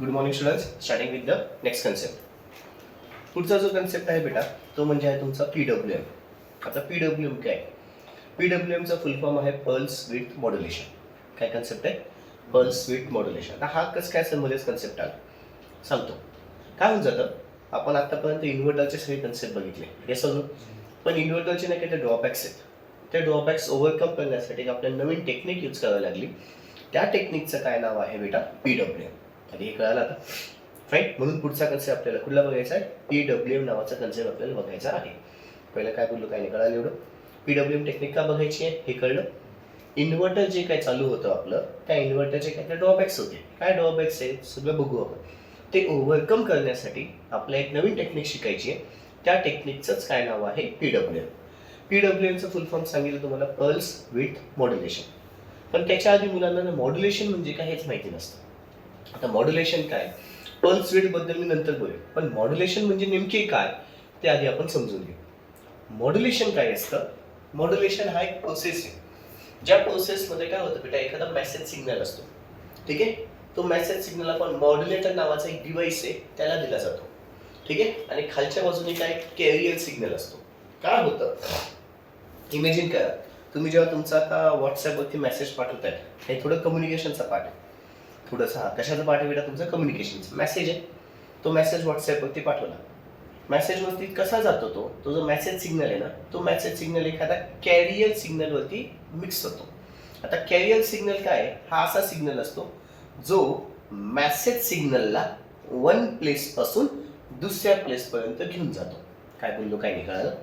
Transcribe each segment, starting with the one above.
Good morning students. Starting with the next concept. पुढचा जो concept आहे बेटा तो म्हणजे आहे तुमचा PWM. आता PWM काय? PWMचा फुल फॉर्म आहे पल्स विथ मॉड्युलेशन. काय कन्सेप्ट आहे? Pulse width modulation. आता हा कसं काय समजेल कन्सेप्ट आला सांगतो. काय होऊन जातं, आपण आतापर्यंत इन्व्हर्टरचे सगळे कन्सेप्ट बघितले हे समजून, पण इन्व्हर्टरचे नाही काही ड्रॉबॅक्स आहेत. ते ड्रॉबॅक्स ओव्हरकम करण्यासाठी आपल्याला नवीन टेक्निक यूज करावी लागली. त्या टेक्निकचं काय नाव आहे बेटा? PWM. आणि हे कळालं आता राईट. म्हणून पुढचा कन्सेप्ट आपल्याला कुठला बघायचा आहे? PWM नावाचा कन्सेप्ट आपल्याला बघायचा आहे. पहिलं काय बोललो काय नाही कळालं एवढं. PWM टेक्निक का बघायची आहे हे कळलं. इन्व्हर्टर जे काय चालू होतं आपलं, त्या इन्व्हर्टरचे काय ड्रॉबॅक्स होते. काय ड्रॉबॅक्स आहेत सगळं बघू आपण. ते ओव्हरकम करण्यासाठी आपल्याला एक नवीन टेक्निक शिकायची आहे. त्या टेक्निकचंच काय नाव आहे? PWM. PWMचं फुल फॉर्म सांगितलं तुम्हाला, पल्स विथ मॉड्युलेशन. पण त्याच्या आधी मुलांना मॉड्युलेशन म्हणजे काय हेच माहिती नसतं. आता मॉड्युलेशन काय, पल्स विथ बद्दल मी नंतर बोलेन, पण मॉड्युलेशन म्हणजे नेमके काय ते आधी आपण समजून घेऊ. मॉड्युलेशन काय असतं? मॉड्युलेशन हा एक प्रोसेस आहे. ज्या प्रोसेसमध्ये काय होतं बेटा, एखादा मेसेज सिग्नल असतो, ठीक आहे. तो मेसेज सिग्नल आपण मॉड्युलेटर नावाचा एक डिव्हाइस आहे त्याला दिला जातो, ठीक आहे. आणि खालच्या बाजूने काय कॅरियर सिग्नल असतो. काय होतं, इमॅजिन करा तुम्ही जेव्हा तुमचा आता व्हॉट्सअपवरती मेसेज पाठवताय, हे थोडं कम्युनिकेशनचा पार्ट आहे. थोडंसं कशाचं पार्ट आहे बेटा? तुमचं कम्युनिकेशनचं. मेसेज आहे, तो मेसेज व्हॉट्सअपवरती पाठवला. मेसेजवरती कसा जातो तो जो मेसेज सिग्नल आहे ना, तो मेसेज सिग्नल एखादा कॅरियर सिग्नलवरती मिक्स होतो. आता कॅरियर सिग्नल काय? हा असा सिग्नल असतो जो मेसेज सिग्नलला वन प्लेस पासून दुसऱ्या प्लेस पर्यंत घेऊन जातो. काय बोललो काय नाही कळालं?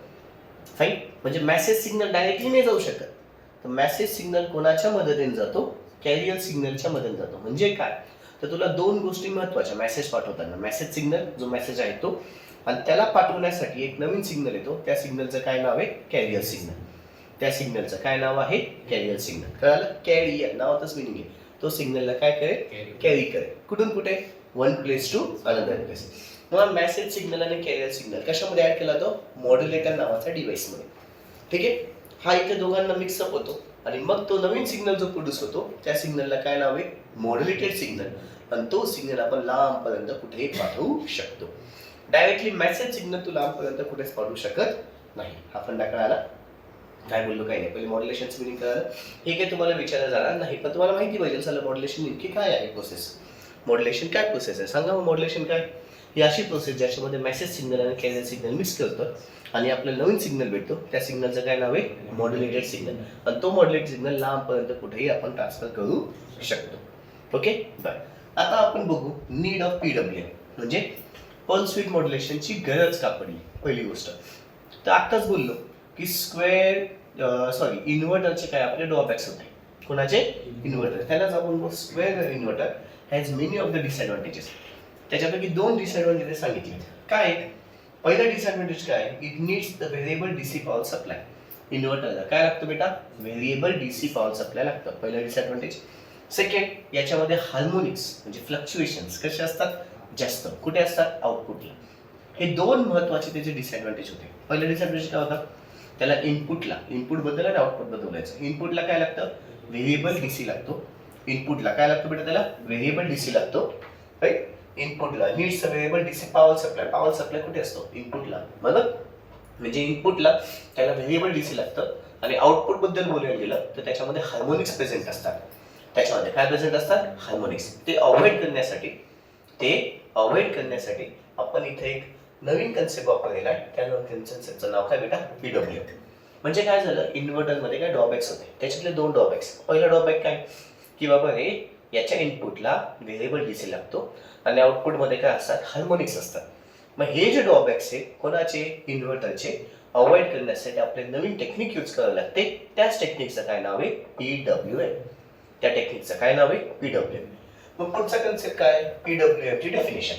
फाईन. म्हणजे मेसेज सिग्नल डायरेक्टली नाही जाऊ शकत, तर मेसेज सिग्नल कोणाच्या मदतीने जातो? कॅरियर सिग्नलच्या मदतीने जातो. म्हणजे काय, तर तुला दोन गोष्टी महत्वाच्या मेसेज पाठवताना. मेसेज सिग्नल जो मेसेज आहे तो, आणि त्याला पाठवण्यासाठी एक नवीन सिग्नल येतो. त्या सिग्नलचं काय नाव आहे? Carrier signal. त्या सिग्नलचं काय नाव आहे? Carrier signal. कळालं? कॅरियर नावातच मिनिंग आहे. तो सिग्नलला काय करेल? कॅरी करेल. कुठून कुठे? One place to another place. मग मेसेज सिग्नल आणि कॅरियर सिग्नल कशामध्ये ऍड केला तो? मॉड्युलेटर नावाच्या डिव्हाइसमध्ये, ठीक आहे. हा इथे दोघांना मिक्सअप होतो आणि मग तो नवीन सिग्नल जो प्रोड्यूस होतो त्या सिग्नलला काय नाव आहे? Modulated signal. आणि तो सिग्नल आपण लांबपर्यंत कुठेही पाठवू शकतो. डायरेक्टली मेसेज सिग्नल तू लांबपर्यंत कुठेच पाठवू शकत नाही. हा फंडा कळाला? काय बोललो काय नाही. पहिले मॉड्युलेशनचं मिनिंग कळालं. हे काही तुम्हाला विचारलं जाणार नाही, पण तुम्हाला माहिती पाहिजे चला मॉड्युलेशन नेमकी काय आहे प्रोसेस. मॉड्युलेशन काय प्रोसेस आहे सांगा मग. मॉड्युलेशन काय? ही अशी प्रोसेस ज्याच्यामध्ये मेसेज सिग्नल आणि कॅरियर सिग्नल मिक्स करतं आणि आपल्याला नवीन सिग्नल भेटतो. त्या सिग्नलचं काय नाव आहे? Modulated signal. आणि तो मॉड्युलेटेड सिग्नल लांबपर्यंत कुठेही आपण ट्रान्सफर करू शकतो. Okay bye. आता आपण बघू नीड ऑफ PWM म्हणजे पल्स विथ मॉड्युलेशनची गरज का पडली. पहिली गोष्ट तर आत्ताच बोललो की इन्व्हर्टरचे काय आपले ड्रॉबॅक्स होते. कोणाचे? इन्व्हर्टर. त्यालाच आपण square inverter has many of the disadvantages. त्याच्यापैकी दोन डिसएडव्हान्टेजेस सांगितले. काय? पहिला डिसएडव्हान्टेज काय? It needs the variable DC power supply. इन्व्हर्टरला काय लागतं बेटा? व्हेरिएबल DC पॉवर सप्लाय लागतं. पहिला डिसएडव्हान्टेज. सेकंड, याच्यामध्ये हार्मोनिक्स म्हणजे फ्लक्च्युएशन्स कसे असतात? जास्त. कुठे असतात? आउटपुटला. हे दोन महत्वाचे त्याचे डिसएडव्हान्टेज होते. पहिला डिसएडव्हान्टेज काय होता? त्याला इनपुट बद्दल आणि आउटपुट बद्दल बोलायचं. इनपुटला काय लागतं? व्हेरिएबल DC लागतो. इनपुटला काय लागतं बेटा? त्याला व्हेरिएबल DC लागतो. राईट. इनपुटला needs variable DC power supply. Power supply कुठे असतो? इनपुटला. बरोबर. म्हणजे इनपुटला त्याला व्हेरिएबल DC लागतं आणि आउटपुट बद्दल बोलायला गेलं तर त्याच्यामध्ये हार्मोनिक्स प्रेझेंट असतात. त्याच्यामध्ये काय प्रेझेंट असतात? हार्मोनिक्स. ते अवॉइड करण्यासाठी आपण इथे एक नवीन कन्सेप्ट वापरलेला आहे. त्या नवीन कन्सेप्टचं नाव काय बेटा? PWM. म्हणजे काय झालं, इन्व्हर्टरमध्ये काय ड्रॉबॅक्स होते. त्याच्यातले दोन ड्रॉबॅक्स. पहिला ड्रॉबॅक काय की बाबा रे याच्या इनपुटला व्हेरिएबल DC लागतो आणि आउटपुटमध्ये काय असतात? हार्मोनिक्स असतात. मग हे जे ड्रॉबॅक्स आहे कोणाचे? इन्व्हर्टरचे. अवॉइड करण्यासाठी आपले नवीन टेक्निक यूज करावं लागते. त्याच टेक्निकचं काय नाव आहे? PWM. त्या टेक्निकचं काय नाव आहे? PWM. मग पुढचा कन्सेप्ट काय? PWM ची डेफिनेशन.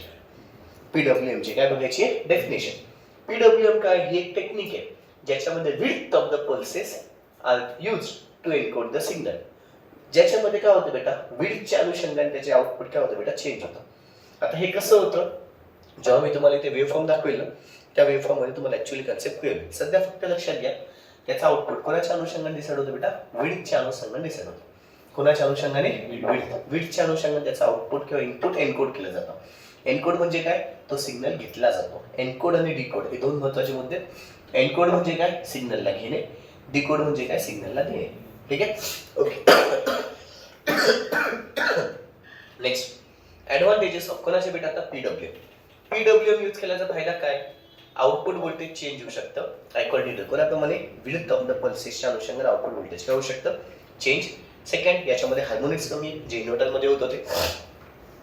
PWM ची काय बघायची? डेफिनेशन. PWM काय? ही एक टेक्निक आहे ज्याच्यामध्ये width of the pulses are used to encode the signal. ज्याच्यामध्ये काय होतं बेटा? विड्थच्या अनुषंगाने त्याचे आउटपुट काय होतं बेटा? चेंज होतं. आता हे कसं होतं? जेव्हा मी तुम्हाला इथे वेव्हफॉर्म दाखवेल त्या वेव्हफॉर्ममध्ये तुम्हाला ऍक्च्युअली कन्सेप्ट कळेल. सध्या फक्त लक्षात घ्या त्याचा आउटपुट कोणाच्या अनुषंगाने डिसाईड होतं बेटा? विड्थच्या अनुषंगाने डिसाईड होतं. कोणाच्या अनुषंगाने? विड्थच्या अनुषंगाने त्याचं आउटपुट किंवा इनपुट एन्कोड केलं जातं. एन्कोड म्हणजे काय? तो सिग्नल घेतला जातो. एन्कोड आणि डिकोड हे दोन महत्वाचे मुद्दे. एन्कोड म्हणजे काय? सिग्नलला घेणे. डिकोड म्हणजे काय? सिग्नलला देणे. ठीक आहे, ओके. नेक्स्ट, ऍडव्हान्टेजेस ऑफ कोणाचे बेटा? आता पीडब्ल्यूएम यूज केल्याचा फायदा काय? आउटपुट व्होल्टेज चेंज होऊ शकतं. अकॉर्डिंग टू कोणाप्रमाणे? विड्थ ऑफ द पल्सेसच्या अनुषंगाने आउटपुट व्होल्टेज काय होऊ शकतं? चेंज. सेकंड, याच्यामध्ये हार्मोनिक्स कमी आहे जे इन्व्हर्टरमध्ये होत होते.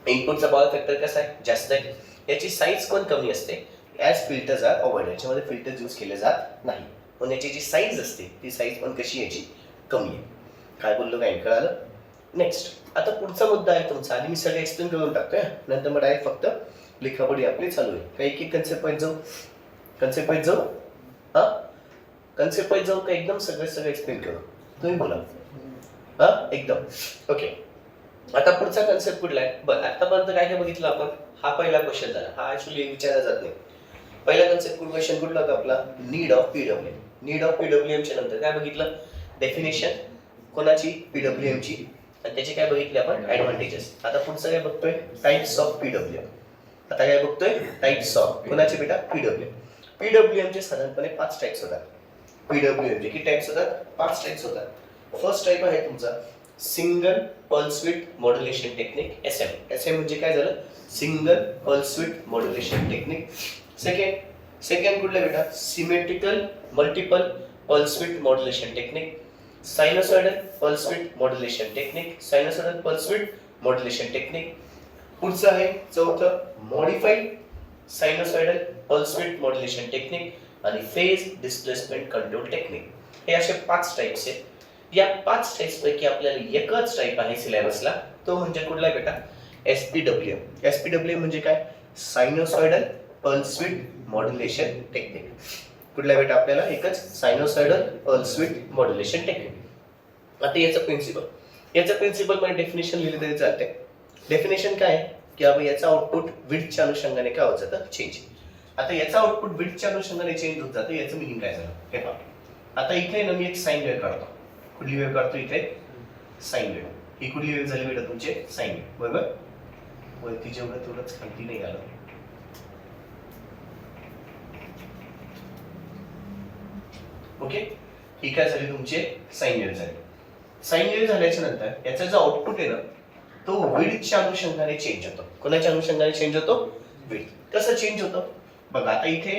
इनपुटचा पॉवर फॅक्टर कसा आहे? जास्त आहे. याची साईज पण कमी असते. ॲज फिल्टर्स आर अवॉइड, याच्यामध्ये फिल्टर्स यूज केले जात नाही. पण याची जी साईज असते ती साईज पण कशी याची? कमी आहे. काय बोललो काय कळालं? नेक्स्ट, आता पुढचा मुद्दा आहे तुमचा, आणि मी सगळं एक्सप्लेन करून टाकतोय, नंतर मग डायरेक्ट फक्त लिखापडी आपली चालू आहे. काही एक कन्सेप्ट वाईज जाऊ, कन्सेप्ट वाईज जाऊ, हा कन्सेप्ट वाईज जाऊ का एकदम सगळं एक्सप्लेन करू? तुम्ही बोला. हा एकदम ओके. आता पुढचा कन्सेप्ट कुठला आहे? बरं, आतापर्यंत काय काय बघितलं आपण? हा पहिला क्वेश्चन झाला. हा ऍक्च्युली विचारला जात नाही. पहिला कन्सेप्ट क्वेश्चन कुठला होता आपला? Need of PWM. Need of पीडब्ल्यूएमच्या नंतर काय बघितलं? डेफिनेशन कोणाची? पीडब्ल्यूएमची. आणि त्याचे काय बघितले आपण? ऍडव्हान्टेजेस. आता पुढचं काय बघतोय? Types of PWM. आता काय बघतोय? टाइप्स ऑफ कोणाचे बेटा? पीडब्ल्यूएम. पीडब्ल्यूएमचे साधारणपणे 5 टाइप्स होतात. पीडब्ल्यूएमचे किती टाइप्स होतात? 5 टाइप्स होतात. फर्स्ट टाइप आहे तुमचा single pulse width modulation technique, SM. SM म्हणजे काय झालं? Single pulse width modulation technique. Second कुठला बेटा? Symmetrical multiple pulse width modulation technique. Sinusoidal pulse width modulation technique. Sinusoidal pulse width modulation technique. पुढचं आहे चौथं modified sinusoidal pulse width modulation technique आणि phase displacement control technique. हे असे 5 types आहेत. या 5 टाइप्स पैकी आपल्याला एकच टाइप आहे सिलेबसला, तो म्हणजे कुठला बेटा? एसपीडब्ल्यूएम. एसपीडब्ल्यूएम म्हणजे काय? Sinusoidal pulse width modulation technique. कुठला बेटा? आपल्याला एकच sinusoidal pulse width modulation technique. आता याचं प्रिन्सिपल म्हणजे डेफिनेशन लिहिलं तरी चालते. डेफिनेशन काय आहे की आपण याचा आउटपुट विड्थच्या अनुषंगाने काय होत जातं? चेंज. आता याचा आउटपुट विड्थच्या अनुषंगाने चेंज होत जातं. याचं मिनिंग काय झालं हे पहा. आता इथे ना मी एक साइन वेव्ह काढतो. कुठली वेव्ह काढतो? इथे साइन वेव्ह. ही कुठली वेव्ह झाली बेटा? तुमचे साइन वेव्ह. बरोबर, वरती जेवढं तेवढंच खालती नाही आलं. ओके, ही काय झाली? तुमचे साइन वेव्ह झाली. साइन वेव्ह झाल्याच्या नंतर याचा जो आउटपुट आहे ना तो विड्थच्या अनुषंगाने चेंज होतो. कोणाच्या अनुषंगाने चेंज होतो? विड्थ. कसं चेंज होतं बघा. आता इथे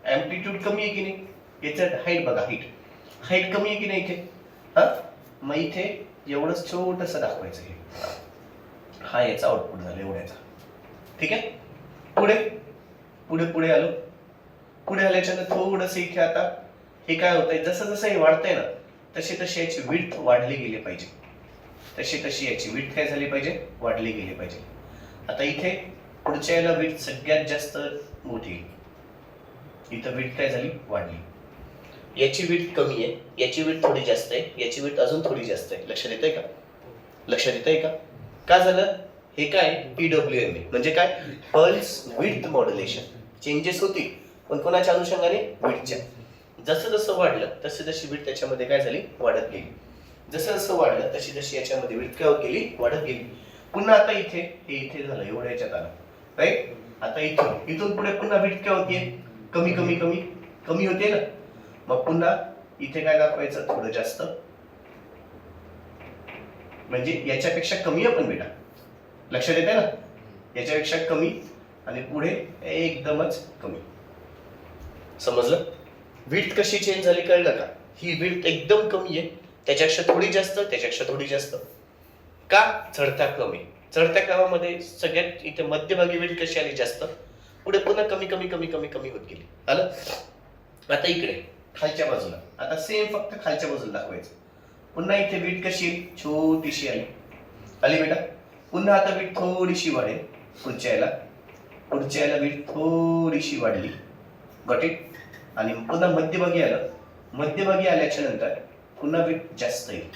एम्प्लिट्यूड कमी आहे की नाही? याचं हाईट बघा, हाईट कमी आहे की नाही इथे? हा, मग इथे एवढंच छोटंसं दाखवायचं. हे हा याचा आउटपुट झाला एवढ्याचा. ठीक आहे, पुढे पुढे पुढे आलो. पुढे आल्याच्या नंतर थोडंसं इथे आता हे काय होतंय? जसं जसं हे वाढतंय ना तशी तशी याची विड्थ वाढली गेली पाहिजे. तशी तशी याची विड्थ काय झाली पाहिजे? वाढली गेली पाहिजे. आता इथे पुढच्या याला विड्थ सगळ्यात जास्त मोठी, इथं विड्थ काय झाली? वाढली. याची विड्थ कमी आहे, याची विड्थ थोडी जास्त आहे, याची विड्थ अजून थोडी जास्त आहे. लक्षात येतंय का? लक्षात येतंय का? का झालं? हे काय? पीडब्ल्यूएम म्हणजे काय? Pulse width modulation. चेंजेस होती पण कोणाच्या अनुषंगाने? विड्थच्या. जसं जसं वाढलं तशी तशी विड्थ त्याच्यामध्ये काय झाली? वाढत गेली. जसं जसं वाढलं तशी तशी याच्यामध्ये विड्थ काय होत गेली? वाढत गेली. पुन्हा आता इथे हे इथे झालं, एवढ्या याच्यात आलं, राईट? आता इथून पुढे पुन्हा विड्थ काय होतीये? कमी कमी कमी कमी होते ना. मग पुन्हा इथे काय दाखवायचं? थोडं जास्त, म्हणजे याच्यापेक्षा कमी आहे पण बेटा. लक्षात येते ना? याच्यापेक्षा कमी आणि पुढे एकदमच कमी. समजलं? विड्थ कशी चेंज झाली कळलं का? ही विड्थ एकदम कमी आहे, त्याच्यापेक्षा थोडी जास्त, त्याच्यापेक्षा थोडी जास्त. का? चढत्या क्रमे. चढत्या क्रमामध्ये सगळ्यात इथे मध्यभागी विड्थ कशी आली? जास्त. पुढे पुन्हा कमी कमी कमी कमी कमी होत गेली. आलं? आता इकडे खालच्या बाजूला, आता सेम फक्त खालच्या बाजूला दाखवायचं. पुन्हा इथे विड्थ कशी? छोटीशी आली बेटा. पुन्हा आता विड्थ थोडीशी वाढेल. पुढच्या याला विड्थ थोडीशी वाढली. Got it? आणि पुन्हा मध्यभागी आलं. मध्यभागी आल्याच्या नंतर पुन्हा विड्थ जास्त येईल.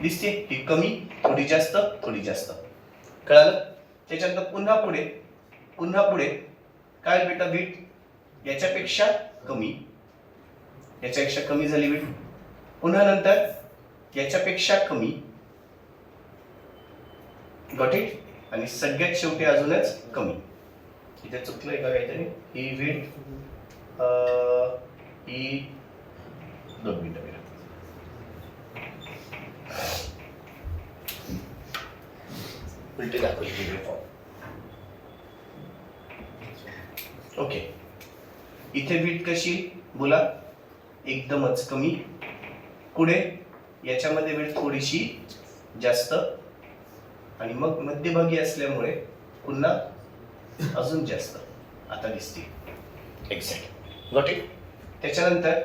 दिसते? ही कमी, थोडी जास्त, थोडी जास्त. कळालं? त्याच्यानंतर पुन्हा पुढे काय बेटा? विड्थ याच्यापेक्षा कमी झाली विड्थ. पुन्हा नंतर याच्यापेक्षा कमी गॉट इट. आणि सगळ्यात शेवटी अजूनच कमी. इथे चुकलंय का काहीतरी. ही विड्थ ही 2 मिनिटं उलटी दाखवली वेवफॉर्म. ओके, इथे विड्थ कशी बोला, एकदमच कमी. पुढे याच्यामध्ये विड्थ थोडीशी जास्त आणि मग मध्यभागी असल्यामुळे पुन्हा अजून जास्त आता दिसते. Exact, got it. त्याच्यानंतर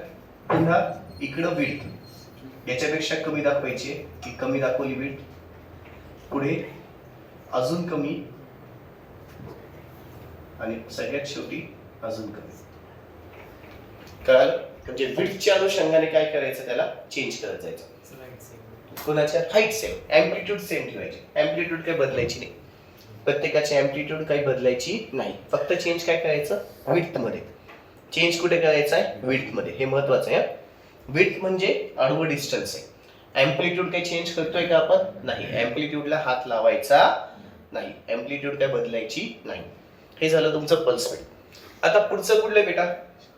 पुन्हा इकडं विड्थ याच्यापेक्षा कमी दाखवायची, की कमी दाखवली विड्थ. पुढे अजून कमी आणि सगळ्यात शेवटी अजून कमी. कळालं? म्हणजे विड्थच्या अनुषंगाने काय करायचं, त्याला चेंज करत जायचं. कोणाच्या हाईट सेम, अँप्लिट्यूड सेम ठेवायची. अँप्लिट्यूड काही बदलायची नाही, प्रत्येकाची अँप्लिट्यूड काही बदलायची नाही. फक्त चेंज काय करायचं, विड्थ मध्ये. चेंज कुठे करायचं आहे, विड्थ मध्ये. हे महत्वाचं आहे. विड्थ म्हणजे आडवं डिस्टन्स आहे. अँप्लिट्यूड काही चेंज करतोय का आपण, नाही. अँप्लिट्यूडला हात लावायचा नाही, अँप्लिट्यूड काय बदलायची नाही. हे झालं तुमचं पल्स विड्थ. आता पुढचं कुठलं बेटा,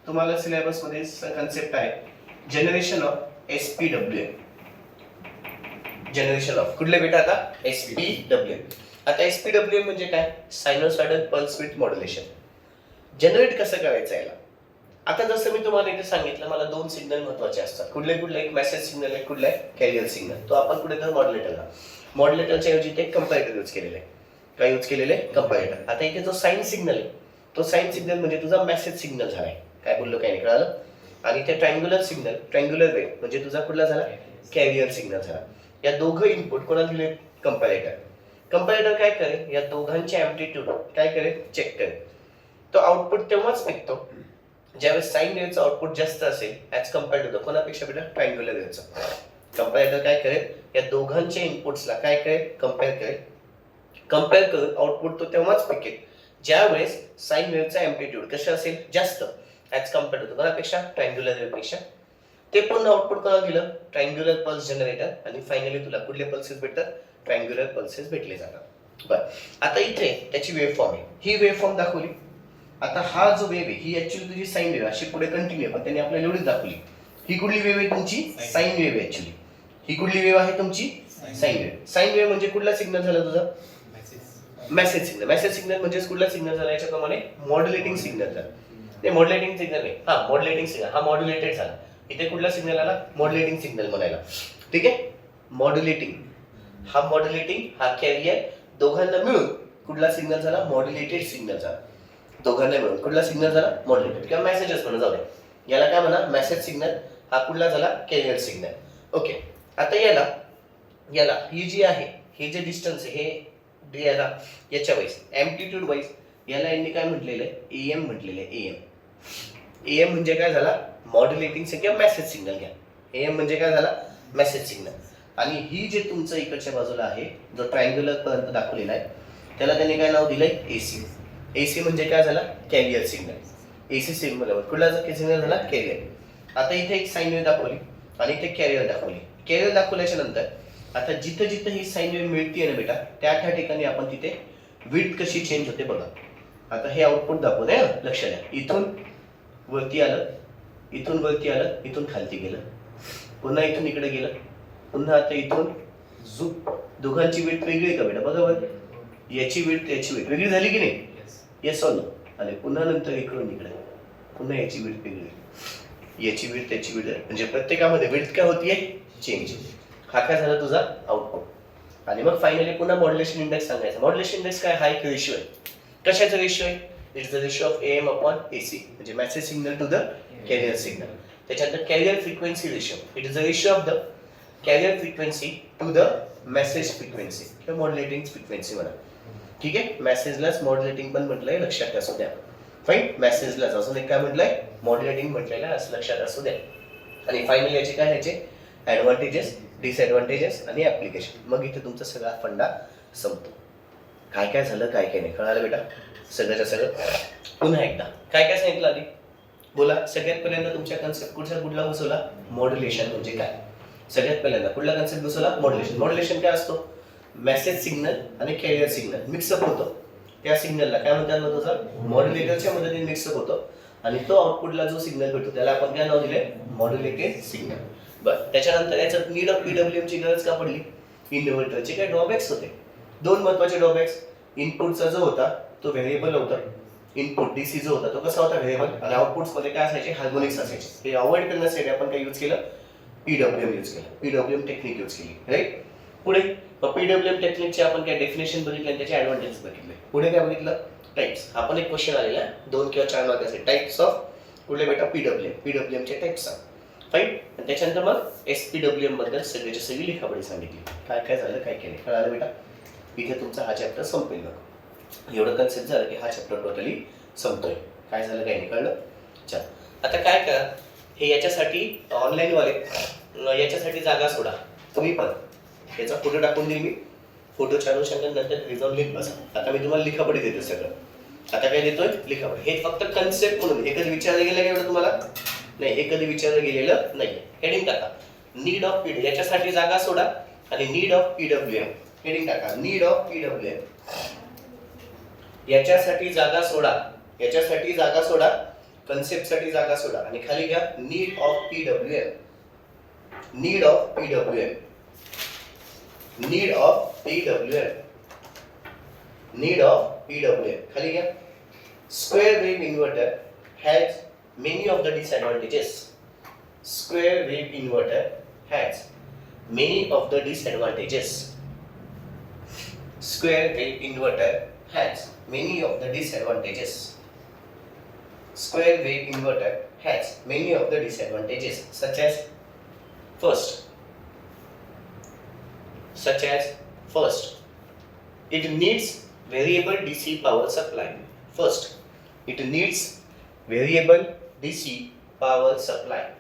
तुम्हाला सिलेबस मध्ये कन्सेप्ट आहे generation of SPWM. Generation of कुठले बेटा, आता SPWM. आता SPWM म्हणजे काय, sinusoidal pulse width modulation. Generate कसं करायचं याला. आता जसं मी तुम्हाला इथे सांगितलं, मला 2 सिग्नल महत्वाचे असतात. कुठले कुठले, एक मेसेज सिग्नल आहे, कुठला आहे कॅरियर सिग्नल. तो आपण कुठे तर मॉड्युलेटरला, मॉड्युलेटरच्या ऐवजी ते कंपॅरेटर यूज केलेलं आहे. काय यूज केलेलं आहे, कंपॅरेटर. आता इथे जो साइन सिग्नल आहे, तो साइन सिग्नल म्हणजे तुझा मेसेज सिग्नल झालाय. काय बोललो काय नाही कळालं. आणि ते ट्रायंग्युलर सिग्नल, ट्रायंग्युलर वेव्ह म्हणजे तुझा कुठला झाला, कॅरियर सिग्नल झाला. या दोघं इनपुट कोणाला दिले, कंपॅरेटर. कंपॅरेटर काय करेल, या दोघांचे अँप्लिट्यूड काय करेल, चेक करेल. तो आउटपुट तेव्हाच निघतो ज्यावेळेस साइन वेव्हचं आउटपुट जास्त असेल ॲज कम्पेअर्ड टू द कोणापेक्षा बेटा, ट्रायंग्युलर वेव्हचं. कंपॅरेटर काय करेल, या दोघांच्या इनपुट्सला काय करेल, कंपेअर करेल. कंपेअर करून आउटपुट तो तेव्हाच पिकेल ज्यावेळेस साइन वेव्हचा अँप्लिट्यूड कसं असेल, जास्त ॲज कम्पेअर्ड टू कोणापेक्षा, ट्रायंग्युलर वेव्हपेक्षा. ते पण आउटपुट कोणाला दिलं, ट्रायंग्युलर पल्स जनरेटर. आणि फायनली तुला कुठले पल्सेस भेटतात, ट्रायंग्युलर पल्सेस भेटले जातात. बरं, आता इथे त्याची वेव्हफॉर्म आहे. ही वेव्हफॉर्म दाखवली. आता हा जो वेव्ह आहे, ही ऍक्च्युअली तुझी साइन वेव्ह अशी पुढे कंटिन्यू आहे, पण त्यांनी आपल्याला एवढीच दाखवली. ही कुठली वेव्ह आहे तुमची, साइन वेव्ह आहे ऍक्च्युअली. ही कुठली वेव्ह आहे तुमची, साइन वेव्ह. साइन वेव्ह म्हणजे कुठला सिग्नल झाला तुझा, मेसेज सिग्नल. मेसेज सिग्नल म्हणजे कुठला सिग्नल झाला, याच्याप्रमाणे मॉड्युलेटिंग सिग्नल झाला. ते मॉड्युलेटिंग सिग्नल नाही, हा मॉड्युलेटिंग सिग्नल, हा मॉड्युलेटेड झाला. इथे कुठला सिग्नल आला, मॉड्युलेटिंग सिग्नल म्हणायला. ठीक आहे, मॉड्युलेटिंग. हा मॉड्युलेटिंग, हा कॅरियर, दोघांना मिळून कुठला सिग्नल झाला, मॉड्युलेटेड सिग्नल झाला. दोघांना मिळून कुठला सिग्नल झाला, मॉड्युलेटेड किंवा मेसेजेस म्हणून जाऊ दे. याला काय म्हणा, मेसेज सिग्नल. हा कुठला झाला, कॅरियर सिग्नल. ओके, आता याला ही जी आहे, हे जे डिस्टन्स आहे, हे याला याच्या वाईज अँप्लिट्यूड वाईज याला यांनी काय म्हटलेलं आहे, AM म्हटलेलं आहे. AM म्हणजे काय झाला, मॉड्युलेटिंग सिग्नल, मेसेज सिग्नल घ्या. AM म्हणजे काय झाला, मेसेज सिग्नल. आणि ही जे तुमचं इकडच्या बाजूला आहे, जो ट्रायंग्युलर पर्यंत दाखवलेला आहे, त्याला त्यांनी काय नाव दिलंय, AC. AC म्हणजे काय झाला, कॅरियर सिग्नल. AC सिग्नल कुठला सिग्नल झाला, कॅरियर. आता इथे एक साइन वेव्ह दाखवली आणि इथे कॅरियर दाखवली. कॅरियर दाखवल्याच्या नंतर आता जिथं जिथं ही साइन वेव्ह मिळते ना बेटा, त्या ठिकाणी आपण तिथे विड्थ कशी चेंज होते बघा. आता हे आउटपुट दाखवून आहे, लक्ष द्या. इथून वरती आलं, इथून वरती आलं, इथून खालती गेलं, पुन्हा इथून इकडे गेलं, पुन्हा आता इथून दोघांची विड्थ वेगळी का बेटा, बघा बघा. याची विड्थ याची विड्थ वेगळी झाली की नाही, येस ऑर नो. आणि पुन्हा नंतर इकडून इकडे पुन्हा याची विड्थ वेगळी, याची विड्थ याची विड्थ, म्हणजे प्रत्येकामध्ये विड्थ काय होतीये, चेंज. हा काय झाला तुझा आउटपुट. आणि मग फायनली पुन्हा मॉड्युलेशन इंडेक्स सांगायचा. मॉड्युलेशन इंडेक्स काय, हा एक रेशिओ आहे. कशाचा रेशिओ आहे, it is the ratio of AM upon AC, म्हणजे message signal to the carrier signal. त्याच्यानंतर carrier frequency ratio, it is the ratio of the carrier frequency to the message frequency किंवा modulating frequency म्हणा. ठीक आहे, मेसेजलाच modulating पण म्हटलंय, लक्षात असू द्या. फाईन, मेसेजलाच अजून एक काय म्हटलंय, मॉड्युलेटिंग म्हटलेलं आहे, असं लक्षात असू द्या. आणि फायनली याचे काय, ह्याचे ऍडव्हान्टेजेस, डिसएडव्हान्टेजेस आणि ऍप्लिकेशन. मग इथे तुमचा सगळा फंडा संपतो. काय काय झालं, काय काय नाही कळालं बेटा, सगळ्याच्या सगळं. पुन्हा एकदा काय काय सांगितलं आधी बोला. सगळ्यात पहिल्यांदा तुमच्या कन्सेप्ट कुठला बसवला, मॉड्युलेशन म्हणजे काय. सगळ्यात पहिल्यांदा कुठला कन्सेप्ट बसवला, मॉड्युलेशन. मॉड्युलेशन काय असतो, मेसेज सिग्नल आणि कॅरियर सिग्नल मिक्सअप होतो. त्या सिग्नलला काय म्हणतात मग तुझं मॉड्युलेटरच्या मदतीने मिक्सअप होतो आणि तो आउटपुटला जो सिग्नल भेटतो त्याला आपण काय नाव दिले मॉड्युलेटेड सिग्नल. बरं, त्याच्यानंतर याच्यात नीड ऑफ PWM ची गरज का पडली? इन्व्हर्टरचे काय ड्रॉबॅक्स होते, दोन महत्वाचे ड्रॉबॅक्स. इनपुटचा जो होता तो व्हेरिएबल होता, इनपुट डीसी जो होता तो कसा होता व्हेरिएबल, आणि आउटपुट्स मध्ये काय असायचे हार्मोनिक्स असायचे. हे अवॉइड करण्यासाठी आपण काय यूज केलं PWM यूज केलं, PWM टेक्निक यूज केली, राईट. पुढे PWM टेक्निकचे आपण काय डेफिनेशन बघितले आणि त्याचे ऍडव्हान्टेजेस बघितले. पुढे काय बघितलं टाइप्स. आपण एक क्वेश्चन आलेला 2 किंवा 4 मार्काचे टाइप्स ऑफ कुठले बेटा PWM चे टाइप्स आहे. फाईन. आणि त्याच्यानंतर मग SPWM बद्दल सगळ्याची सगळी लिखापडी सांगितली, काय काय झालं काय केलं कळालं बेटा. इथे तुमचा हा चॅप्टर संपेल बघ. एवढं कन्सेप्ट झालं की हा चॅप्टर टोटली संपतोय. काय झालं काय नाही कळलं. चल आता काय करा, हे याच्यासाठी ऑनलाईन वाले याच्यासाठी जागा सोडा. तुम्ही पण याचा फोटो टाकून देईल मी, फोटोच्या अनुषंगाने नंतर रिझॉल्व लिहित बसा. आता मी तुम्हाला लिखापडी देतो सगळं. आता काय देतोय लिखापडी. हे फक्त कन्सेप्ट म्हणून, हे कधी विचारलं गेलं का एवढं तुम्हाला नाही, हे कधी विचारलं गेलेलं नाही. हेडिंग टाका नीड ऑफ PWM, याच्यासाठी जागा सोडा आणि नीड ऑफ PWM हेडिंग टाका. नीड ऑफ PWM, याच्यासाठी जागा सोडा, याच्यासाठी जागा सोडा, कन्सेप्ट साठी जागा सोडा आणि खाली घ्या need of PWM, need of PWM, need of PWM, need of PWM खाली घ्या. Square wave inverter has many of the disadvantages. Square wave inverter has many of the disadvantages. Square wave inverter has many of the disadvantages. Square wave inverter has many of the disadvantages such as first it needs variable DC power supply. First it needs variable DC power supply.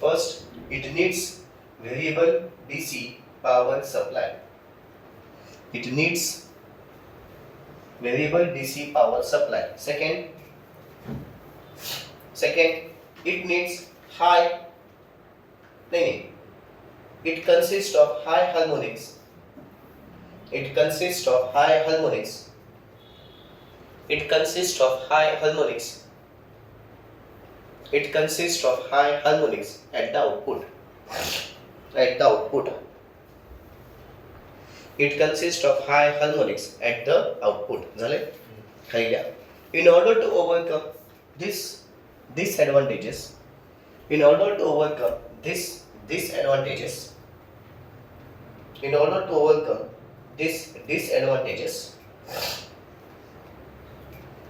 First, it needs variable DC power supply. It needs variable DC power supply. Second, it needs high. It consists of high harmonics. It consists of high harmonics. It consists of high harmonics. It consists of high harmonics at the output. At the output. It consists of high harmonics at the output. झाले? खाली घ्या. In order to overcome disadvantages, in order to overcome disadvantages, in order to overcome disadvantages,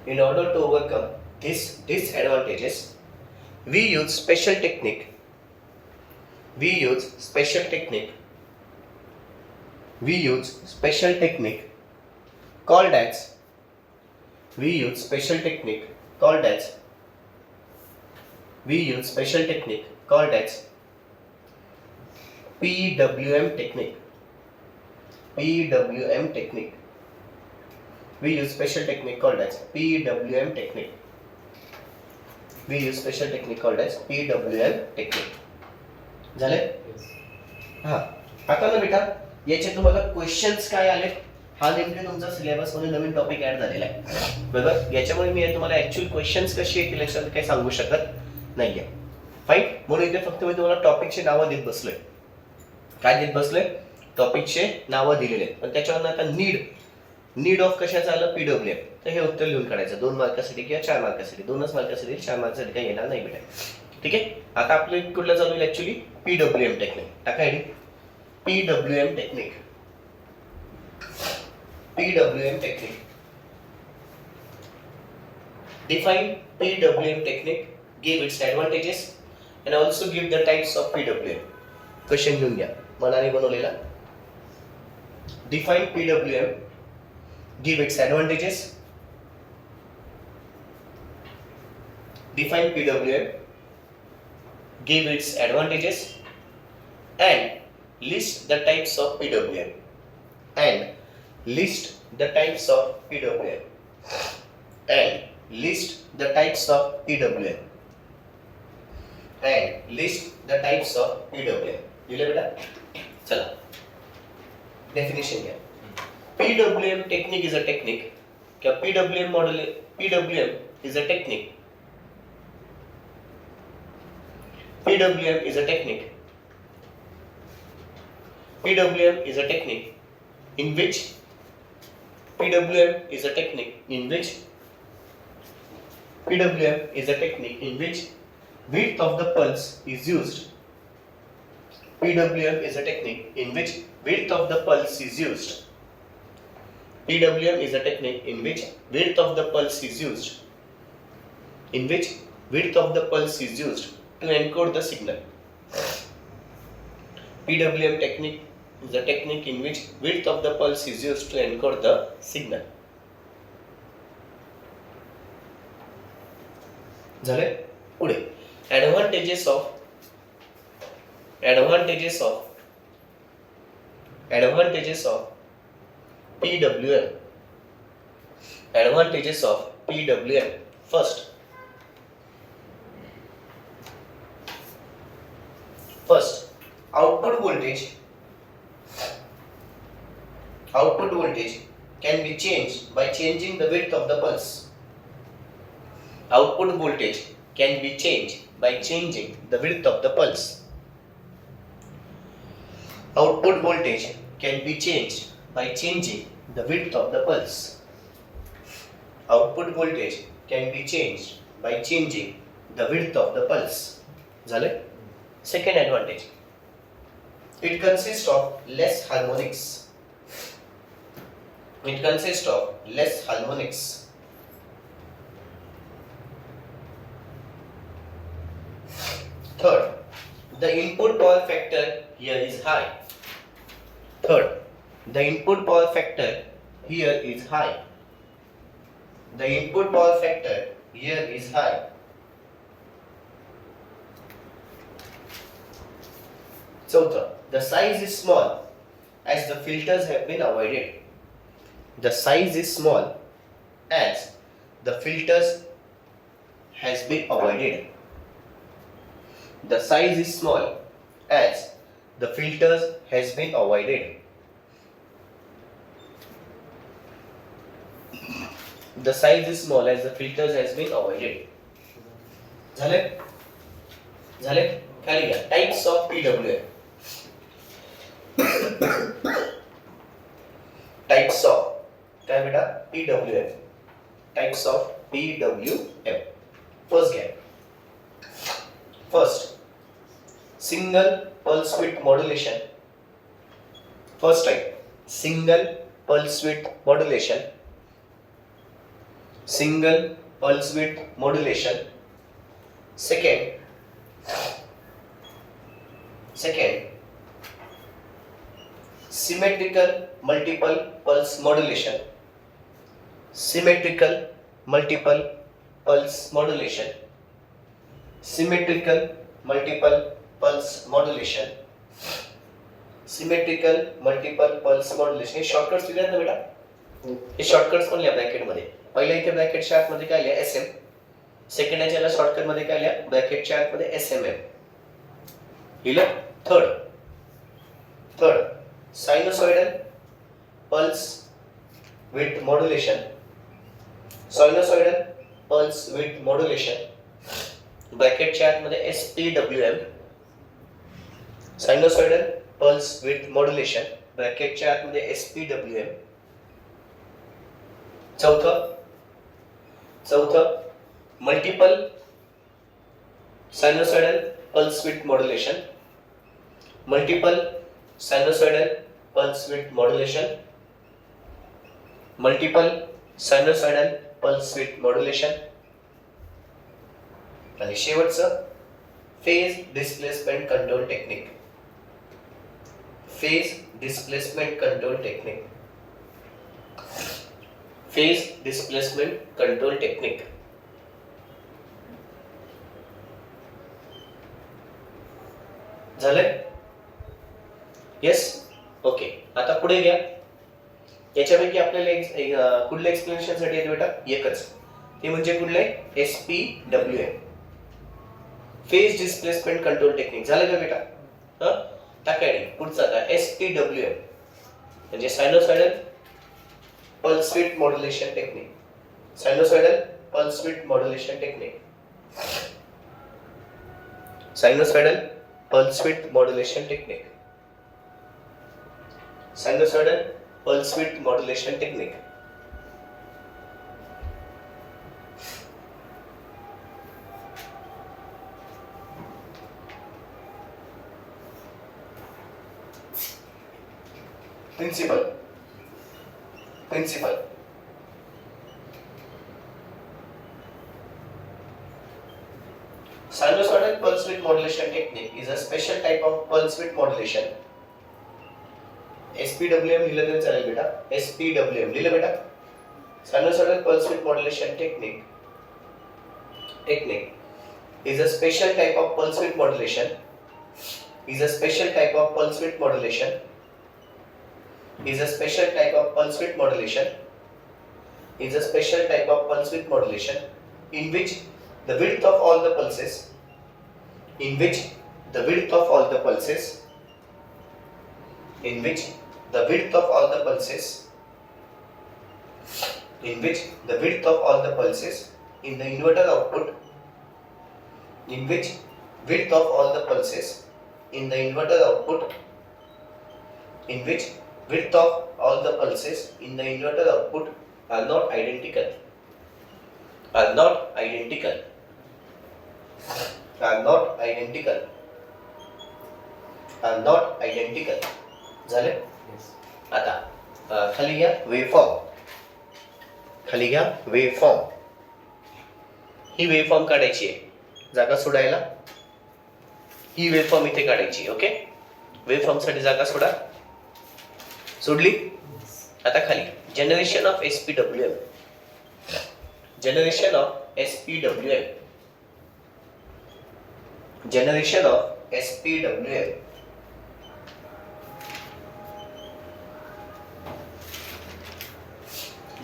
in order to overcome disadvantages, we use special technique. We use special technique. We use special technique called as. We use special technique called as. We use special technique called as PWM technique. PWM technique. We use special technique called as PWM technique. We use special technique called as PWM technique. झाले? हा. आता ना बेटा याचे तुम्हाला questions काय आले, हा नेमके तुमचा सिलेबस मध्ये नवीन टॉपिक ऍड झालेला आहे बरोबर. याच्यामुळे मी तुम्हाला ऍक्च्युअल क्वेश्चन्स कशी येतील याच्यात काही सांगू शकत नाहीये. फाईन. म्हणून इथे फक्त मी तुम्हाला टॉपिकचे नावं देत बसलोय. काय देत बसलोय? टॉपिकचे नावं दिलेले. पण त्याच्यावर आता नीड ऑफ कशाचं आलं PWM. तर हे उत्तर लिहून काढायचं 2 मार्कासाठी किंवा 4 मार्कासाठी. 2च मार्कासाठी, 4 मार्कासाठी काही येणार नाही बेटा. ठीक आहे. आता आपलं कुठलं चालू आहे ऍक्च्युली PWM टेक्निक. टाका ID PWM technique. PWM technique. Define PWM technique, give its advantages and also give the types of PWM. Question लिहून घ्या मनाने बनवलेला. Define PWM, give its advantages. Define PWM, give its advantages and list the types of PWM. And list the types of PWM. And list the types of PWM. And list the types of PWM. लिहिलं बेटा? चला definition घ्या. PWM technique is a technique किंवा PWM model PWM is a technique. PWM is a technique. PWM is a technique in which PWM is a technique in which PWM is a technique in which width of the pulse is used. PWM is a technique in which width of the pulse is used. PWM is a technique in which width of the pulse is used. In which width of the pulse is used to encode the signal. PWM technique is a technique in which width of the pulse is used to encode the signal. झाले. पुढे advantages of PWM. Advantages of PWM. First, output voltage can be changed by changing the width of the pulse. Output voltage can be changed by changing the width of the pulse. Output voltage can be changed by changing the width of the pulse. Output voltage can be changed by changing the width of the pulse. झाले. Second advantage, it consists of less harmonics. Third, the input power factor here is high. Chauth, the size is small as the filters have been avoided. The size is small as the filters has been avoided. The size is small as the filters has been avoided. The size is small as the filters has been avoided. झाले. खाली घ्या. Types of PWM. Types of काय बेटा PWM. Types of PWM. First घ्या. First, single pulse width modulation. First type, single pulse width modulation. Second, symmetrical multiple pulse modulation. Symmetrical multiple pulse modulation. हे shortcuts दिले ना बेटा. हे shortcuts पण लिहा ब्रॅकेट मध्ये. पहिल्या इथे ब्रॅकेटच्या आत मध्ये काय लिहा SM. सेकंड याच्याला शॉर्टकट मध्ये काय लिहा ब्रॅकेटच्या आत मध्ये SMM. लिहिलं. Third sinusoidal pulse width modulation. ब्रॅकेटच्या आत मध्ये SPWM. Sinusoidal pulse width modulation ब्रॅकेटच्या आत मध्ये SPWM. चौथ multiple sinusoidal pulse width modulation. आणि शेवटचं फेज डिस्प्लेसमेंट कंट्रोल टेक्निक. झालंय. येस. ओके. आता पुढे घ्या. याच्यापैकी आपल्याला कुठल्या एक्सप्लेनेशन साठी येते बेटा एकच. ते म्हणजे कुठले SPWM. Phase displacement control technique. झालं का बेटा. टाकायला पुढचा का SPWM. म्हणजे sinusoidal pulse width modulation technique. Sinusoidal pulse width modulation technique. Sinusoidal pulse width modulation technique. Sinusoidal pulse width modulation technique. Principle. Sinusoidal pulse width modulation technique is a special type of pulse width modulation. SPWM लिहिलं तरी चालेल बेटा. SPWM लिहिलं बेटा. Sinusoidal pulse width modulation technique is a special type of pulse width modulation. Is a special type of pulse width modulation. Is a special type of pulse width modulation. Is a special type of pulse width modulation in which the width of all the pulses, in which the width of all the pulses, in which the width of all the pulses, in which the width of all the pulses in the inverter output, in which width of all the pulses in the inverter output, in which width of all the pulses in the inverter output are not identical. Are not identical. Are not identical. Are not identical. झाले? आता खाली घ्या waveform. खाली घ्या waveform. ही waveform काढायची आहे. जागा सोडायला ही वेवफॉर्म इथे काढायची. ओके, वेवफॉर्म साठी जागा सोडा. सोडली. आता खाली generation of SPWM. Generation of SPWM. Generation of SPWM.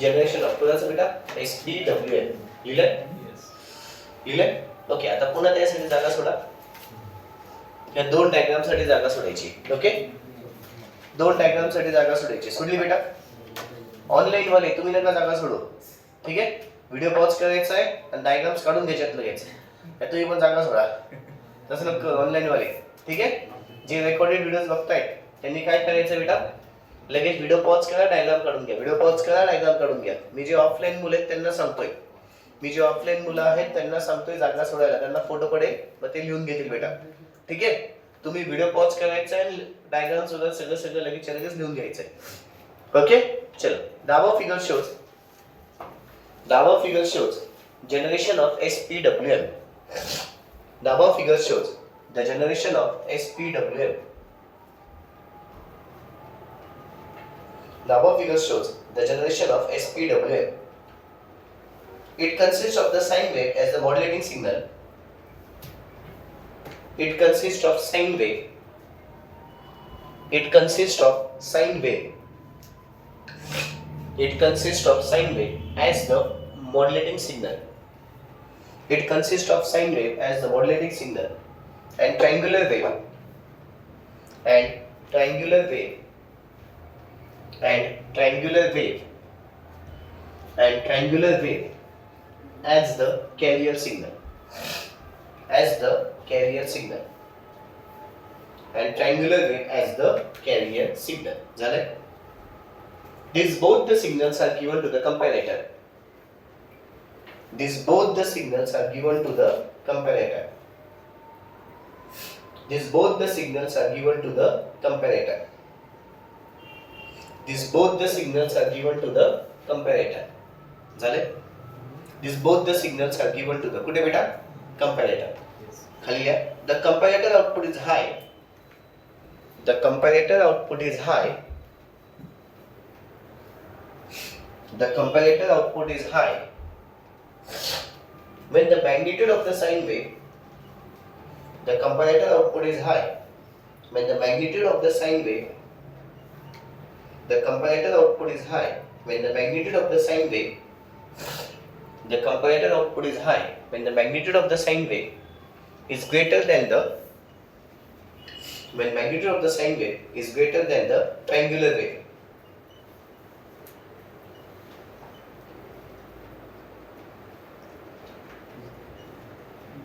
Generation of कोणाचं बेटा SPWM लिहिलंय. ओके, आता पुन्हा त्यासाठी जागा सोडा. या दोन डायग्राम साठी जागा सोडायची. ओके, दोन डायग्राम साठी जागा सोडायची. सोडली बेटा. ऑनलाईन वाले तुम्ही नका जागा सोडू. ठीक आहे, व्हिडिओ पॉज करायचा आहे आणि डायग्राम्स काढून घ्यायच्यात लगेच. तुम्ही पण जागा सोडा. तसं नको ऑनलाईन वाले. ठीक आहे, जे रेकॉर्डेड व्हिडिओज बघतायत त्यांनी काय करायचं बेटा, लगेच व्हिडिओ पॉज करा, डायग्राम काढून घ्या. व्हिडिओ पॉज करा, डायग्राम काढून घ्या. मी जे ऑफलाईन मुलं आहेत त्यांना सांगतोय, त्यांना सांगतोय जागा सोडायला. त्यांना फोटो पडेल मग ते लिहून घेतील बेटा. ठीक आहे, तुम्ही व्हिडिओ पॉज करायचा आहे, डायग्राम सोबत सगळं लगेच लिहून घ्यायचंय. ओके, चलो. दाबा figure shows generation of SPWM. दाबा figure shows the generation of SPWM. दाबा figure shows the generation of SPWM. It consists of the sine wave as the modulating signal. It consists of sine wave. It consists of sine wave. It consists of sine wave as the modulating signal. It consists of sine wave as the modulating signal and triangular wave and triangular wave and triangular wave and triangular wave as the carrier signal. As the carrier signal and triangular wave as the carrier signal. झालं? These both the signals are given to the comparator. These both the signals are given to the comparator. These both the signals are given to the comparator. These both the signals are given to the comparator. झाले? These both the signals are given to the कुठे बेटा comparator. खाली या. The comparator output is high. The comparator output is high. The comparator output is high when the magnitude of the sine wave. The comparator output is high when the magnitude of the sine wave. The comparator output is high when the magnitude of the sine wave. The comparator output is high when the magnitude of the sine wave is greater than the when magnitude of the sine wave is greater than the triangular wave.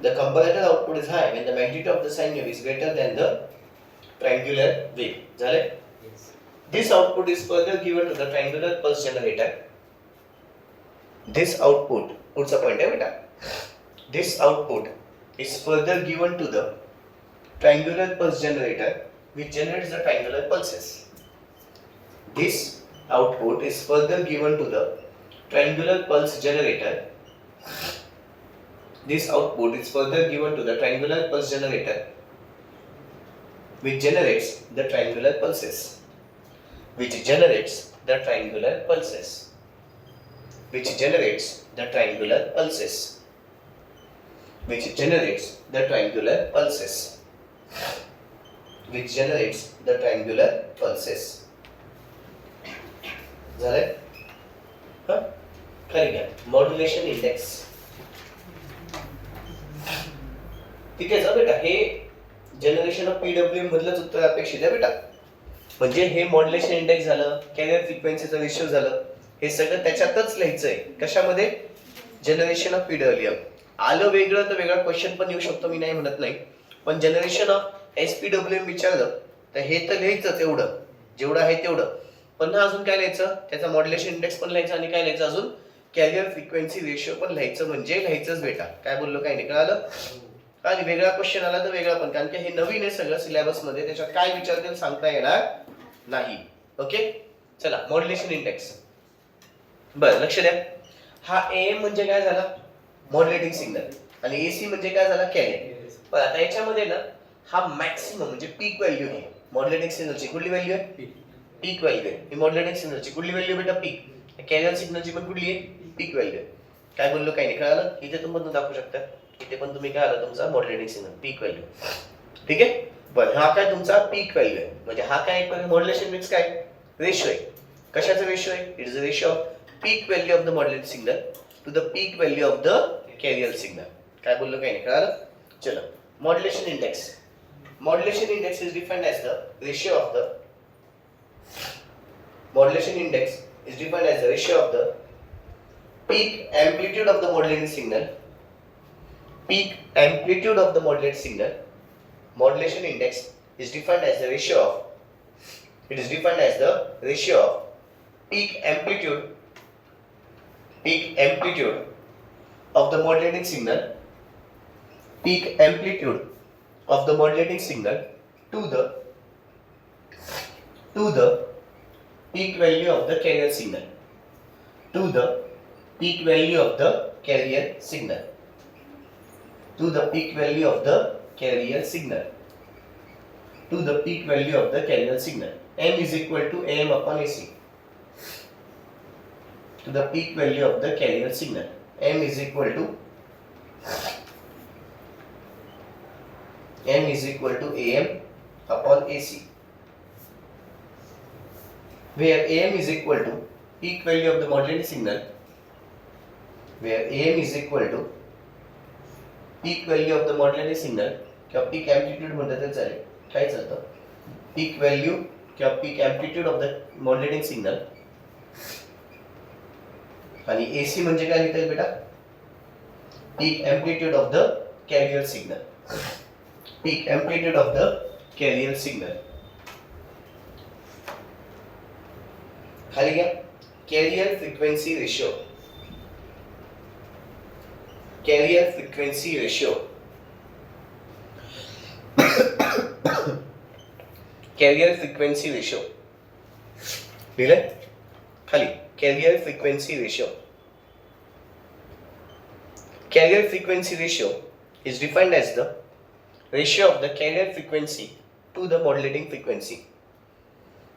The comparator output is high when the magnitude of the sine wave is greater than the triangular wave. झाले? Yes. This output is further given to the triangular pulse generator. This output, पुढचा point आहे बेटा. This output is further given to the triangular pulse generator which generates the triangular pulses. This output is further given to the triangular pulse generator. This output is further given to the triangular pulse generator which generates the triangular pulses. Which generates the triangular pulses. Which generates the triangular pulses. Which generates the triangular pulses. Which generates the triangular pulses. झाले? हाँ? खाली घ्या. Modulation index. ठीक आहे जा बेटा, हे generation of PWM मधलंच उत्तर अपेक्षित आहे बेटा. म्हणजे हे मॉड्युलेशन इंडेक्स झालं, कॅरियर फ्रिक्वेन्सीचं रेशो झालं, हे सगळं त्याच्यातच लिहायचंय. कशामध्ये? Generation of PWM. आलं वेगळं तर वेगळा क्वेश्चन पण येऊ शकतो, मी नाही म्हणत नाही, पण जनरेशन ऑफ एसपीडब्ल्यूएम विचारलं तर हे तर लिहायचं तेवढं, जेवढं आहे तेवढं. पण अजून काय लिहायचं? त्याचा मॉड्युलेशन इंडेक्स पण लिहायचं आणि काय लिहायचं अजून? कॅरियर फ्रिक्वेन्सी रेशो पण लिहायचं. म्हणजे लिहायचंच बेटा. काय बोललो काय नाही कळालं? आणि वेगळा क्वेश्चन आला तर वेगळा पण, कारण की हे नवीन आहे सगळं सिलेबस मध्ये, त्याच्यात काय विचारतील सांगता येणार नाही. ओके चला, मॉड्युलेशन इंडेक्स. बरं लक्ष द्या. हा एम म्हणजे काय झाला? Modulating signal. आणि एसी म्हणजे काय झाला? कॅरियर. पण आता याच्यामध्ये ना हा मॅक्सिमम म्हणजे पीक व्हॅल्यू आहे. मॉड्युलेटिंग सिग्नलची कुठली व्हॅल्यू आहे? पीक व्हॅल्यू आहे. ही मॉड्युलेटिंग सिग्नलची कुठली व्हॅल्यू बेटा? पीक. कॅरियर सिग्नलची पण कुठली आहे? पीक व्हॅल्यू आहे. काय बोललो काय नाही कळालं? इथे तुम्ही दाखवू शकता. इथे पण तुम्ही काय आला तुमचा मॉड्युलेटिंग सिग्नल पीक व्हॅल्यू. ठीक आहे. पण हा काय तुमचा पीक व्हॅल्यू आहे. म्हणजे हा काय मॉड्युलेशन मिक्स काय रेशो आहे. कशाचा रेशो आहे? It is a ratio of peak value of the modulating signal to the peak value of the carrier signal. काय बोललो काय नाही कळालं? चलो, modulation index. Modulation index is defined as the ratio of the modulation index is defined as the ratio of the peak amplitude of the modulating signal. Peak amplitude of the modulated signal. Modulation index is defined as the ratio of. It is defined as the ratio of peak amplitude. Peak amplitude of the modulating signal. Peak amplitude of the modulating signal to the peak value of the carrier signal. To the peak value of the carrier signal. To the peak value of the carrier signal. To the peak value of the carrier signal. M is equal to AM upon AC. To the peak value of the carrier signal. M is equal to AM upon AC. Where AM is equal to peak value of the modulating signal, where AM is equal to peak value of the modulating signal किंवा peak amplitude म्हणतात तर चालेल, काय चालतं? peak value किंवा peak amplitude of the modulating signal. आणि AC म्हणजे काय लिहिता येईल बेटा? peak amplitude of the carrier signal. peak amplitude of the carrier signal. खाली घ्या. Carrier frequency ratio. Carrier frequency ratio. Carrier frequency ratio लिहिलंय खाली. Carrier frequency ratio. Carrier frequency ratio is defined as the ratio of the carrier frequency to the modulating frequency.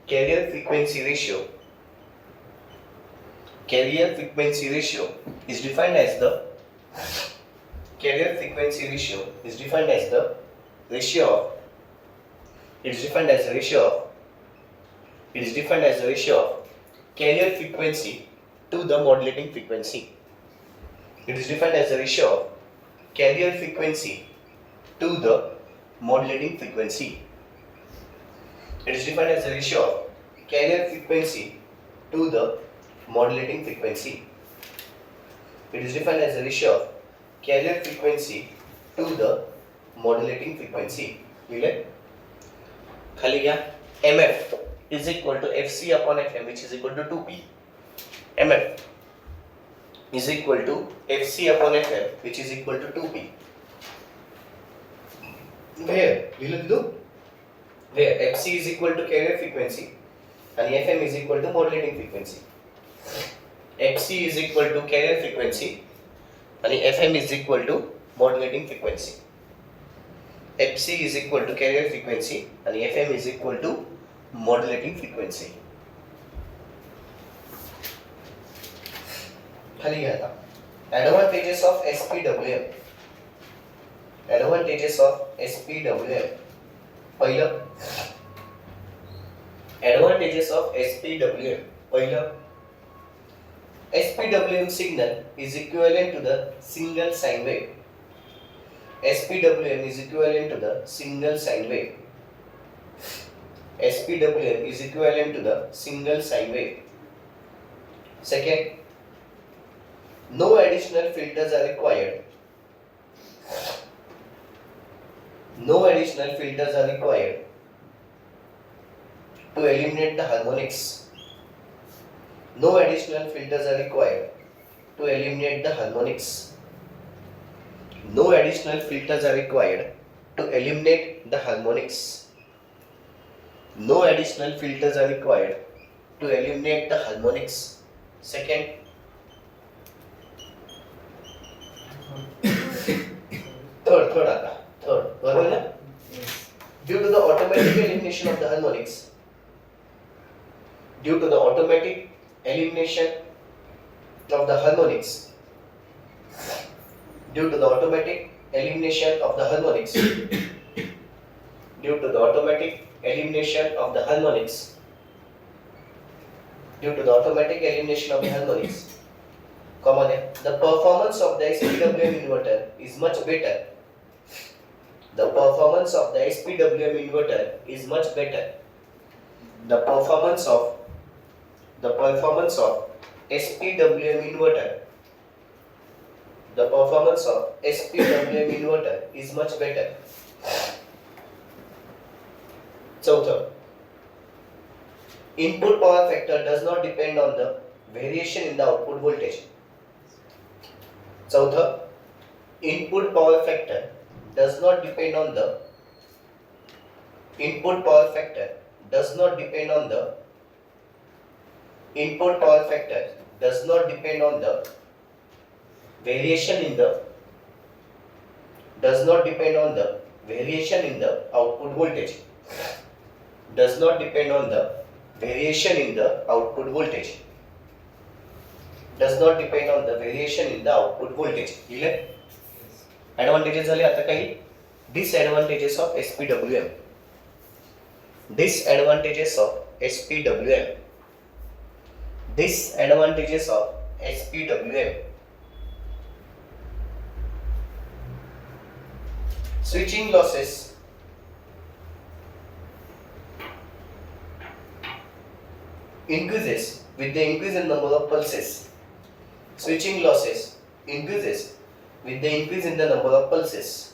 Carrier frequency ratio. Carrier frequency ratio is defined as the carrier frequency ratio is defined as the ratio of. It is defined as the ratio of. It is defined as the ratio of carrier frequency to the modulating frequency. It is defined as the ratio of carrier frequency to the modulating frequency. It is defined as the ratio of carrier frequency to the modulating frequency. It is defined as the ratio of carrier frequency to the modulating frequency. लिहिले खाली घ्या. MF is equal to FC upon FM which is equal to 2P. MF is equal to FC upon FM which is equal to 2P. Where? लिहिलं तू? Where FC is equal to carrier frequency and FM is equal to modulating frequency. FC is equal to carrier frequency and FM is equal to modulating frequency. FC is equal to carrier frequency and FM is equal to modulating frequency. खाली घ्या आता. Advantages of SPWM. Advantages of SPWM. पहिलं Advantages of SPWM. पहिलं SPWM signal is equivalent to the single sine wave. SPWM is equivalent to the single sine wave. SPWM is equivalent to the single sine wave. Second, no additional filters are required. No additional filters are required to eliminate the harmonics. No additional filters are required to eliminate the harmonics. No additional filters are required to eliminate the harmonics. No additional filters are required to eliminate the harmonics. Second, third बरोबर ना? Due to the automatic elimination of the harmonics, due to the automatic elimination of the harmonics, due to the automatic elimination of the harmonics, due to the automatic elimination of the harmonics, due to the automatic elimination of the harmonics, common the performance of the SPWM inverter is much better. The performance of the SPWM inverter is much better. The performance of SPWM inverter, the performance of SPWM inverter is much better. Chauthar, input power factor does not depend on the variation in the output voltage. Chauthar, input power factor does not depend on the input power factor does not depend on the input power factor does not depend on the variation in the does not depend on the variation in the output voltage. Does not depend on the variation in the output voltage. Does not depend on the variation in the output voltage. Clear? Advantages झाले. आता काही disadvantages of SPWM. Disadvantages of SPWM. Disadvantages of SPWM. Switching losses increases with the increase in number of pulses. Switching losses increases with the increase in the number of pulses.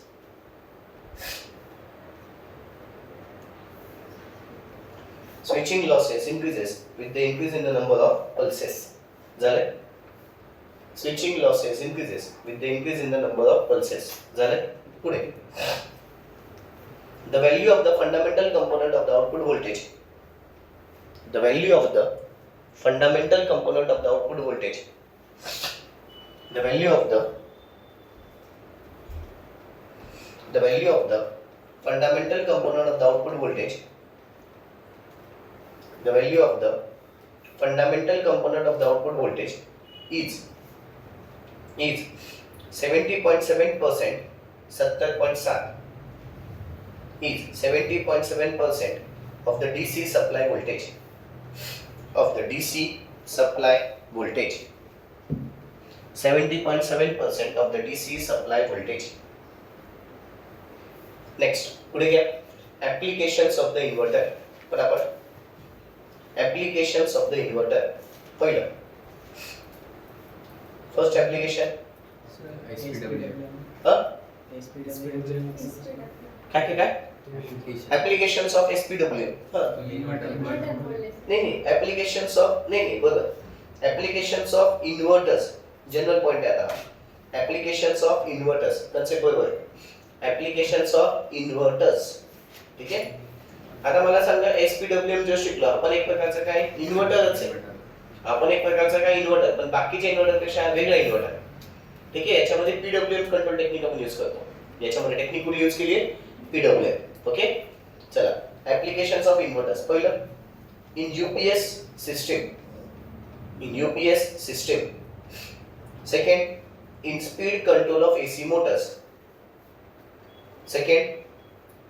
Switching losses increases with the increase in the number of pulses. झाले? Switching losses increases with the increase in the number of pulses. झाले? पुढे. The value of the fundamental component of the output voltage. The value of the fundamental component of the output voltage. The value of the fundamental component of the output voltage. The value of the fundamental component of the output voltage is 70.7%, 70.7 is 70.7% of the DC supply voltage. Of the DC supply voltage. 70.7% of the DC supply voltage. Next, पुढे घ्या. Applications of the inverter. बराबर. Applications of the inverter. पहिलं. First application. SPWM. काय काय काय applications of एसपीडब्ल्यूएम. नाही applications of नाही बघा, applications of inverters general point आहे आता. ऍप्लिकेशन्स ऑफ इन्व्हर्टर्स कन्सेप्ट बरोबर आहे. Applications of inverters. ठीक आहे. आता मला सांगा एसपीडब्ल्यूएम जो शिकलो आपण एक प्रकारचं काय इन्व्हर्टरच आहे. आपण एक प्रकारचा काय इन्व्हर्टर, पण बाकीच्या इन्व्हर्टर पेक्षा वेगळा इन्व्हर्टर. ठीक आहे. याच्यामध्ये पीडब्ल्यूएम कंट्रोल टेक्निक आपण यूज करतो. याच्यामध्ये टेक्निक कुठे यूज केली आहे पीडब्ल्यूएम. ओके चला ऍप्लिकेशन्स ऑफ इन्व्हर्टर्स. पहिलं in UPS system. In UPS system. Second in speed control of AC Motors. Second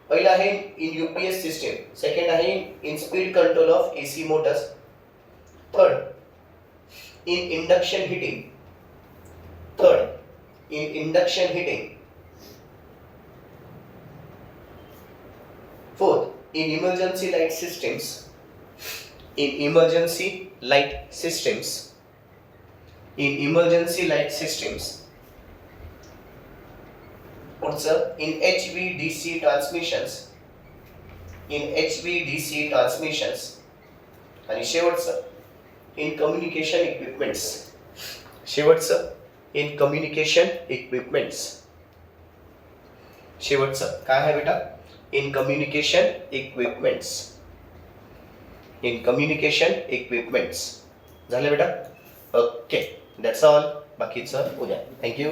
पहिला आहे इन यूपीएस सिस्टम. सेकंड आहे in speed control of AC Motors. Third in induction heating. Third in induction heating. Fourth, in emergency light systems. In emergency light systems. In emergency light systems. Also, in HVDC transmissions. In HVDC transmissions. आणि शेवटचं in communication equipments. शेवटचं in communication equipments. शेवटचं काय आहे बेटा? In communication equipments. In communication equipments. झालं बेटा? Okay that's all. बाकीचं उद्या. थँक्यू.